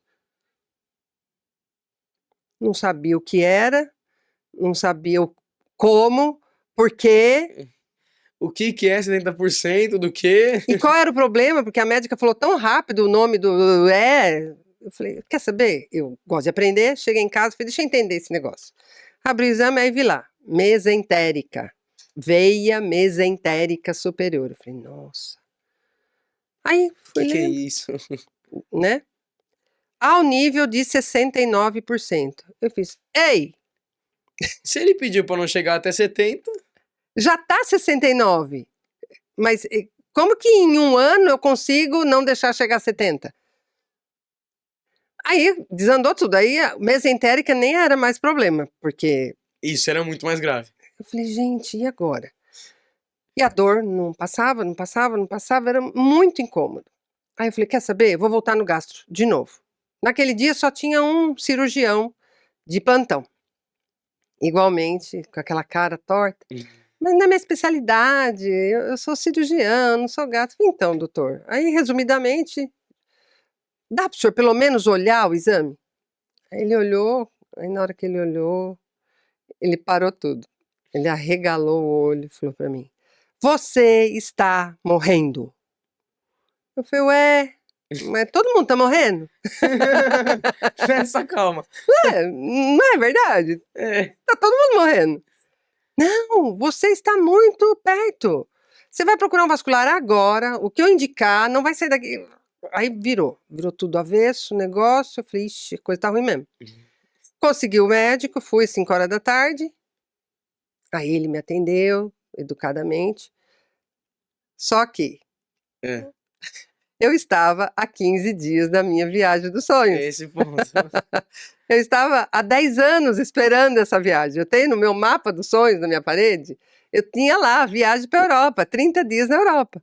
Não sabia o que era, não sabia como, por quê. O que é 70% do quê? E qual era o problema? Porque a médica falou tão rápido o nome do... Eu falei, quer saber? Eu gosto de aprender. Cheguei em casa, falei, deixa eu entender esse negócio. Abri o exame, aí vi lá, mesentérica. Veia mesentérica superior. Eu falei, nossa. Aí fui Que é lendo, isso? né? Ao nível de 69%. Eu fiz, ei, Se ele pediu pra não chegar até 70, já tá 69. Mas como que em 1 ano eu consigo não deixar chegar a 70? Aí desandou tudo. Aí a mesentérica nem era mais problema, porque isso era muito mais grave. eu falei, gente, e agora? E a dor não passava, não passava, não passava, era muito incômodo. Aí eu falei, quer saber? Eu vou voltar no gastro de novo. Naquele dia só tinha um cirurgião de plantão. Igualmente, com aquela cara torta. Mas não é minha especialidade, eu sou cirurgião, não sou gato. Então, doutor, aí resumidamente, dá para o senhor pelo menos olhar o exame? Aí ele olhou, aí na hora que ele olhou, ele parou tudo. Ele arregalou o olho e falou para mim, você está morrendo. Eu falei, ué, mas todo mundo tá morrendo? Nessa calma. Não é verdade? É. Tá todo mundo morrendo. Não, você está muito perto. Você vai procurar um vascular agora, o que eu indicar, não vai sair daqui. Aí virou tudo avesso, o negócio. Eu falei, ixi, a coisa tá ruim mesmo. Consegui o médico, fui às 5 horas da tarde. Aí ele me atendeu, educadamente. Só que eu estava há 15 dias da minha viagem dos sonhos. É esse ponto. Eu estava há 10 anos esperando essa viagem. Eu tenho no meu mapa dos sonhos, na minha parede, eu tinha lá a viagem para a Europa, 30 dias na Europa.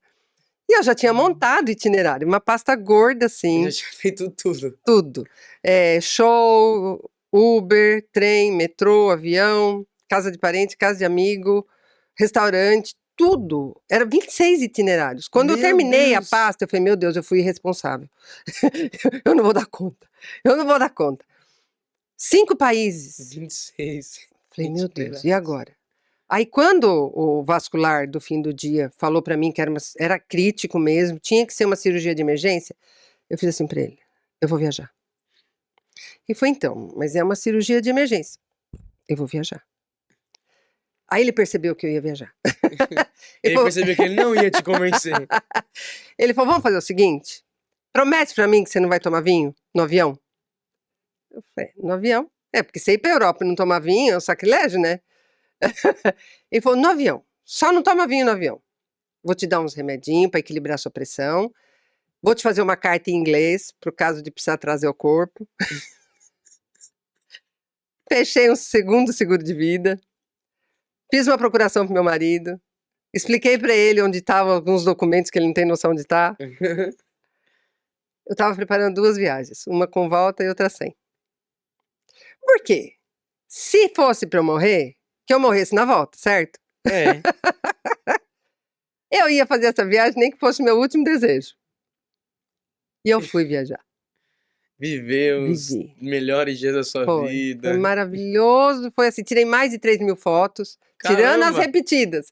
E eu já tinha montado o itinerário, uma pasta gorda assim. Já tinha feito tudo. Tudo. Show, Uber, trem, metrô, avião, casa de parente, casa de amigo, restaurante, tudo. Era 26 itinerários. Quando eu terminei a pasta, eu falei, meu Deus, eu fui irresponsável. Eu não vou dar conta. Eu não vou dar conta. 5 países. 26. Falei, meu Deus, e agora? Aí quando o vascular do fim do dia falou pra mim que era crítico mesmo, tinha que ser uma cirurgia de emergência, eu fiz assim pra ele: "Eu vou viajar". E foi então, mas é uma cirurgia de emergência, eu vou viajar. Aí ele percebeu que eu ia viajar. Ele Ele falou percebeu que ele não ia te convencer. ele falou: "Vamos fazer o seguinte, promete pra mim que você não vai tomar vinho no avião?". Eu falei: "No avião?". É, porque você ir pra Europa e não tomar vinho é um sacrilégio, né. Ele falou: "No avião, só não toma vinho no avião. Vou te dar uns remedinho pra equilibrar sua pressão, vou te fazer uma carta em inglês, pro caso de precisar trazer o corpo". Fechei um segundo seguro de vida, fiz uma procuração pro meu marido, expliquei pra ele onde estavam alguns documentos que ele não tem noção onde tá. Eu estava preparando 2 viagens, uma com volta e outra sem. Por quê? Se fosse pra eu morrer, que eu morresse na volta, certo? É. Eu ia fazer essa viagem nem que fosse meu último desejo. E eu fui viajar. Viver os Vivi. melhores dias da sua Foi vida. maravilhoso, foi assim, tirei mais de 3.000 fotos, tirando as Caramba! repetidas.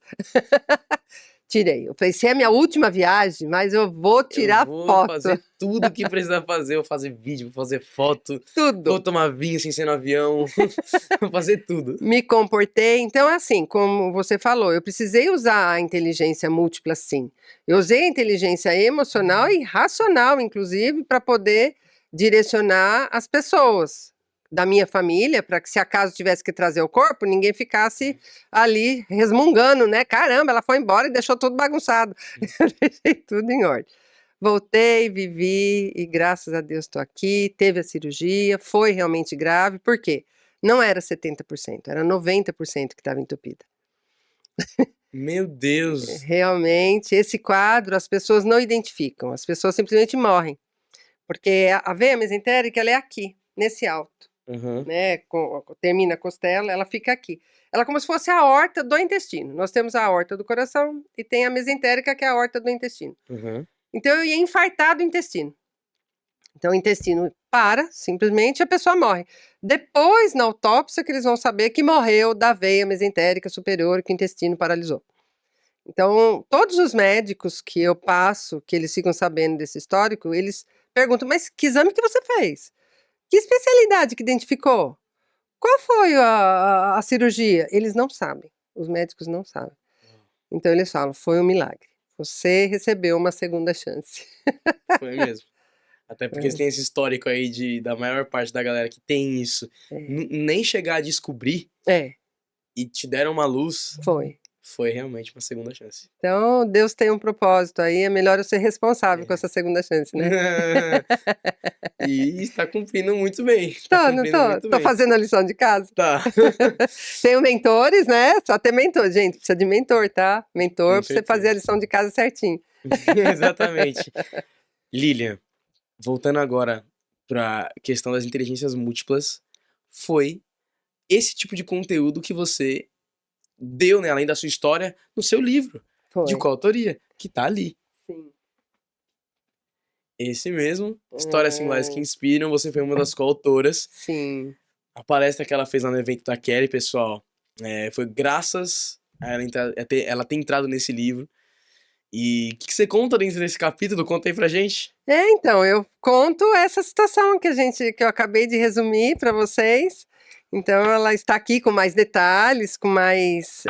Tirei, eu falei: "Se é a minha última viagem, mas eu vou Eu tirar vou foto". fazer tudo que precisar fazer. Vou fazer vídeo, vou fazer foto, vou Tudo. tomar vinho sem ser no avião. Vou fazer tudo. Me comportei, então assim, como você falou, eu precisei usar a inteligência múltipla sim. Eu usei a inteligência emocional e racional, inclusive, para poder direcionar as pessoas da minha família, para que se acaso tivesse que trazer o corpo, ninguém ficasse ali resmungando, né? Caramba, ela foi embora e deixou tudo bagunçado. Eu deixei tudo em ordem. Voltei, vivi e graças a Deus estou aqui. Teve a cirurgia, foi realmente grave, por quê? Não era 70%, era 90% que estava entupida. Meu Deus! Realmente, esse quadro as pessoas não identificam, as pessoas simplesmente morrem, porque a veia mesentérica ela é aqui, nesse alto, Uhum, né, termina a costela, ela fica aqui. Ela é como se fosse a aorta do intestino. Nós temos a aorta do coração e tem a mesentérica que é a aorta do intestino. uhum. Então eu ia infartar do intestino. Então o intestino para, simplesmente, e a pessoa morre. Depois, na autópsia, que eles vão saber que morreu da veia mesentérica superior, que o intestino paralisou. Então, todos os médicos que eu passo, que eles ficam sabendo desse histórico, eles perguntam: "Mas que exame que você fez? Que especialidade que identificou? Qual foi a cirurgia?". Eles não sabem, os médicos não sabem. Então eles falam: "Foi um milagre. Você recebeu uma segunda chance". Foi mesmo. Até porque É, tem esse histórico aí da maior parte da galera que tem isso, é, nem chegar a descobrir é, e te deram uma luz, foi. foi realmente uma segunda chance. Então, Deus tem um propósito aí, é melhor eu ser responsável com É. essa segunda chance, né. E está cumprindo muito bem, está Tô, não cumprindo tô? muito Tô bem. fazendo a lição de casa? Tá. Tenho mentores, né, só ter mentor. Gente, precisa de mentor, tá. Com Mentor pra você fazer a certeza. lição de casa certinho. Exatamente. Lilian, voltando agora pra questão das inteligências múltiplas, foi esse tipo de conteúdo que você deu, né, além da sua história, no seu livro. De Foi, qual autoria? Que tá ali. sim. Esse mesmo, Histórias Singulares que Hum, Inspiram, você foi uma das coautoras. sim. A palestra que ela fez lá no evento da Kelly, pessoal, foi graças a ela ter entrado nesse livro. E o que você conta dentro desse capítulo? Conta aí pra gente. É, então, eu conto essa situação que eu acabei de resumir para vocês. Então ela está aqui com mais detalhes, com mais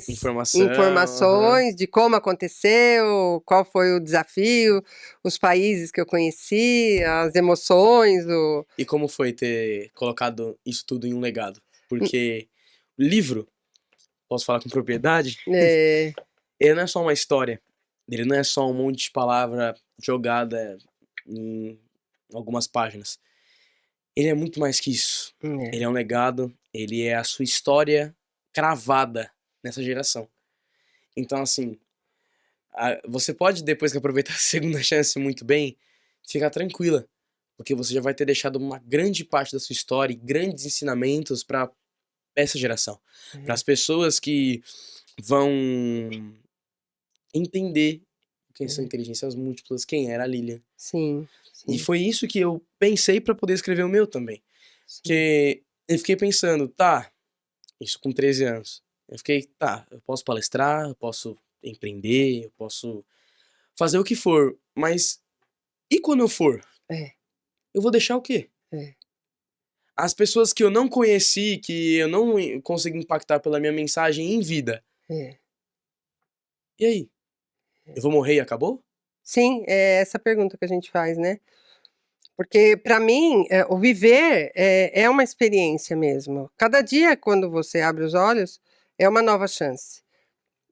Informação, aham. informações de como aconteceu, qual foi o desafio, os países que eu conheci, as emoções, o E como foi ter colocado isso tudo em um legado? Porque o livro, posso falar com propriedade, é, ele não é só uma história. Ele não é só um monte de palavra jogada em algumas páginas. Ele é muito mais que isso. é, Ele é um legado, ele é a sua história cravada nessa geração. Então, assim, você pode, depois que aproveitar a segunda chance muito bem, ficar tranquila. Porque você já vai ter deixado uma grande parte da sua história e grandes ensinamentos para essa geração. Para as pessoas que vão entender quem são é, inteligências múltiplas, quem era a Lilian. sim, E sim, foi isso que eu pensei para poder escrever o meu também. sim. Que eu fiquei pensando, tá, Isso com 13 anos. Eu fiquei, tá, eu posso palestrar, eu posso empreender, eu posso fazer o que for, mas e quando eu for? É, Eu vou deixar o quê? é, As pessoas que eu não conheci, que eu não consigo impactar pela minha mensagem em vida. é. E aí? Eu vou morrer e acabou? Sim, é essa pergunta que a gente faz, né? Porque para mim, o viver é uma experiência mesmo. Cada dia, quando você abre os olhos, é uma nova chance.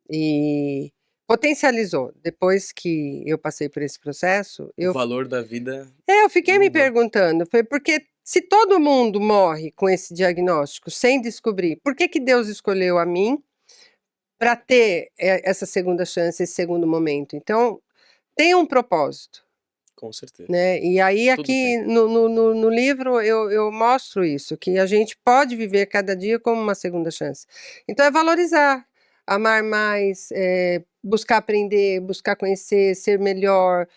E potencializou. Depois que eu passei por esse processo, O valor da vida eu fiquei me mudou. perguntando, foi porque se todo mundo morre com esse diagnóstico sem descobrir, por que que Deus escolheu a mim para ter essa segunda chance, esse segundo momento? Então, tem um propósito. Com certeza. Né? E aí Tudo aqui tem. no livro eu mostro isso, que a gente pode viver cada dia como uma segunda chance. Então é valorizar, amar mais, buscar aprender, buscar conhecer, ser melhor,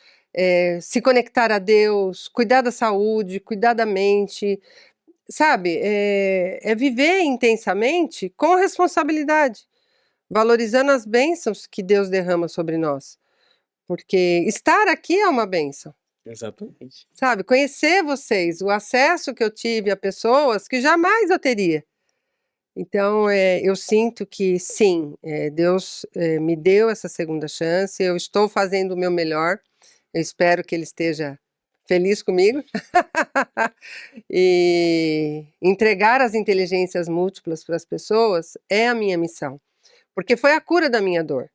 se conectar a Deus, cuidar da saúde, cuidar da mente, sabe? É viver intensamente com responsabilidade, valorizando as bênçãos que Deus derrama sobre nós. Porque estar aqui é uma bênção. Exatamente. Sabe, conhecer vocês, o acesso que eu tive a pessoas que jamais eu teria. Então, eu sinto que sim, Deus, me deu essa segunda chance, eu estou fazendo o meu melhor, eu espero que ele esteja feliz comigo. E entregar as inteligências múltiplas para as pessoas é a minha missão, porque foi a cura da minha dor.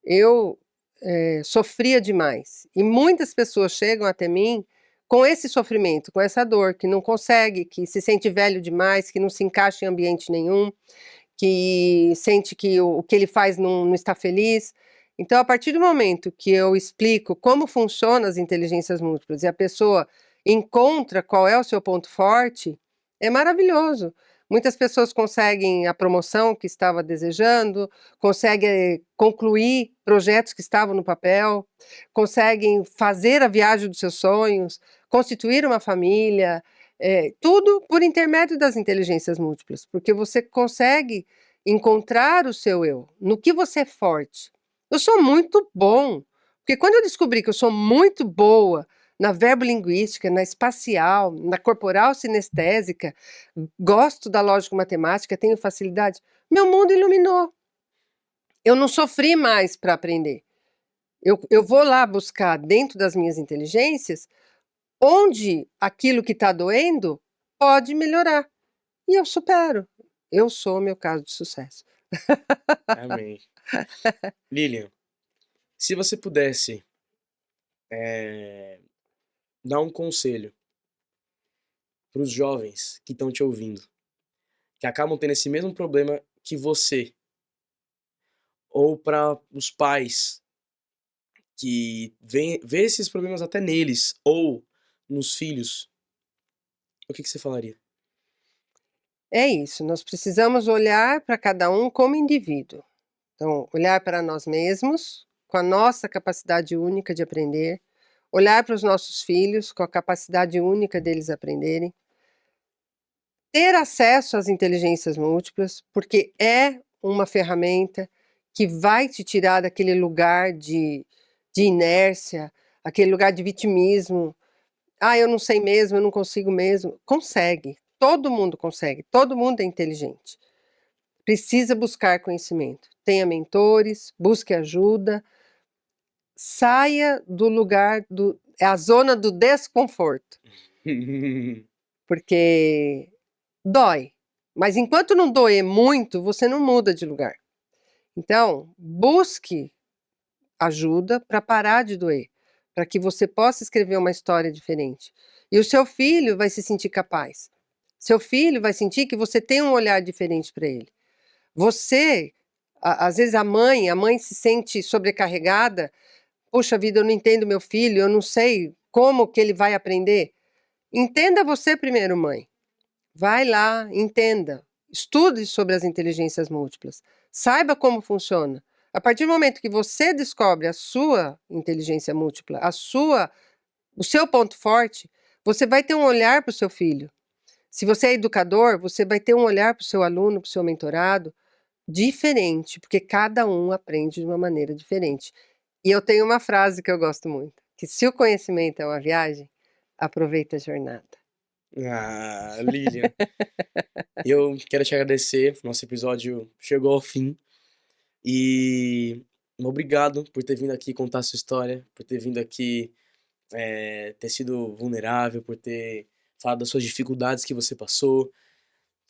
Eu, sofria demais e muitas pessoas chegam até mim com esse sofrimento, com essa dor, que não consegue, que se sente velho demais, que não se encaixa em ambiente nenhum, que sente que o que ele faz não está feliz. Então, a partir do momento que eu explico como funcionam as inteligências múltiplas e a pessoa encontra qual é o seu ponto forte, é maravilhoso. Muitas pessoas conseguem a promoção que estava desejando, conseguem concluir projetos que estavam no papel, conseguem fazer a viagem dos seus sonhos, constituir uma família, tudo por intermédio das inteligências múltiplas, porque você consegue encontrar o seu eu, no que você é forte. Eu sou muito bom, porque quando eu descobri que eu sou muito boa na verbolinguística, na espacial, na corporal sinestésica, gosto da lógico-matemática, tenho facilidade, meu mundo iluminou. Eu não sofri mais para aprender. Eu vou lá buscar dentro das minhas inteligências onde aquilo que está doendo pode melhorar. E eu supero. Eu sou o meu caso de sucesso. Amém. Lilian, se você pudesse dar um conselho para os jovens que estão te ouvindo, que acabam tendo esse mesmo problema que você, ou para os pais que vê esses problemas até neles, ou nos filhos, o que você falaria? É isso, nós precisamos olhar para cada um como indivíduo. Então, olhar para nós mesmos, com a nossa capacidade única de aprender, olhar para os nossos filhos, com a capacidade única deles aprenderem, ter acesso às inteligências múltiplas, porque é uma ferramenta que vai te tirar daquele lugar de inércia, aquele lugar de vitimismo. Ah, eu não sei mesmo, eu não consigo mesmo. Consegue, todo mundo é inteligente. Precisa buscar conhecimento. Tenha mentores, busque ajuda, saia do lugar é a zona do desconforto, porque dói. Mas enquanto não doer muito, você não muda de lugar. Então, busque ajuda para parar de doer, para que você possa escrever uma história diferente. E o seu filho vai se sentir capaz. Seu filho vai sentir que você tem um olhar diferente para ele. Você, às vezes a mãe se sente sobrecarregada. Poxa vida, eu não entendo meu filho, eu não sei como que ele vai aprender. Entenda você primeiro, mãe. Vai lá, entenda, estude sobre as inteligências múltiplas, saiba como funciona. A partir do momento que você descobre a sua inteligência múltipla, o seu ponto forte, você vai ter um olhar para o seu filho. Se você é educador, você vai ter um olhar para o seu aluno, para o seu mentorado, diferente, porque cada um aprende de uma maneira diferente. E eu tenho uma frase que eu gosto muito, que se o conhecimento é uma viagem, aproveita a jornada. Ah, Lilian, eu quero te agradecer. Nosso episódio chegou ao fim. E obrigado por ter vindo aqui contar a sua história, por ter vindo aqui ter sido vulnerável, por ter falado das suas dificuldades que você passou,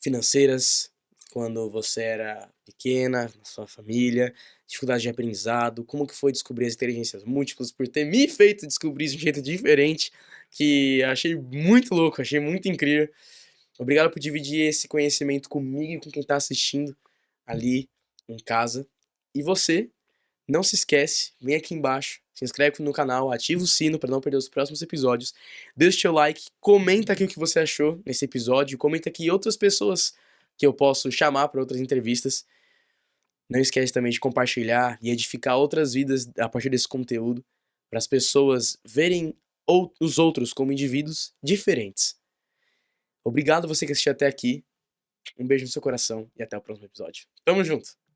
financeiras, quando você era pequena, na sua família, dificuldade de aprendizado, como que foi descobrir as inteligências múltiplas, por ter me feito descobrir de um jeito diferente, que achei muito louco, achei muito incrível. Obrigado por dividir esse conhecimento comigo e com quem está assistindo ali em casa. E você, não se esquece, vem aqui embaixo, se inscreve no canal, ativa o sino para não perder os próximos episódios, deixa o seu like, comenta aqui o que você achou nesse episódio, comenta aqui outras pessoas que eu posso chamar para outras entrevistas. Não esquece também de compartilhar e edificar outras vidas a partir desse conteúdo, para as pessoas verem os outros como indivíduos diferentes. Obrigado você que assistiu até aqui. Um beijo no seu coração e até o próximo episódio. Tamo junto!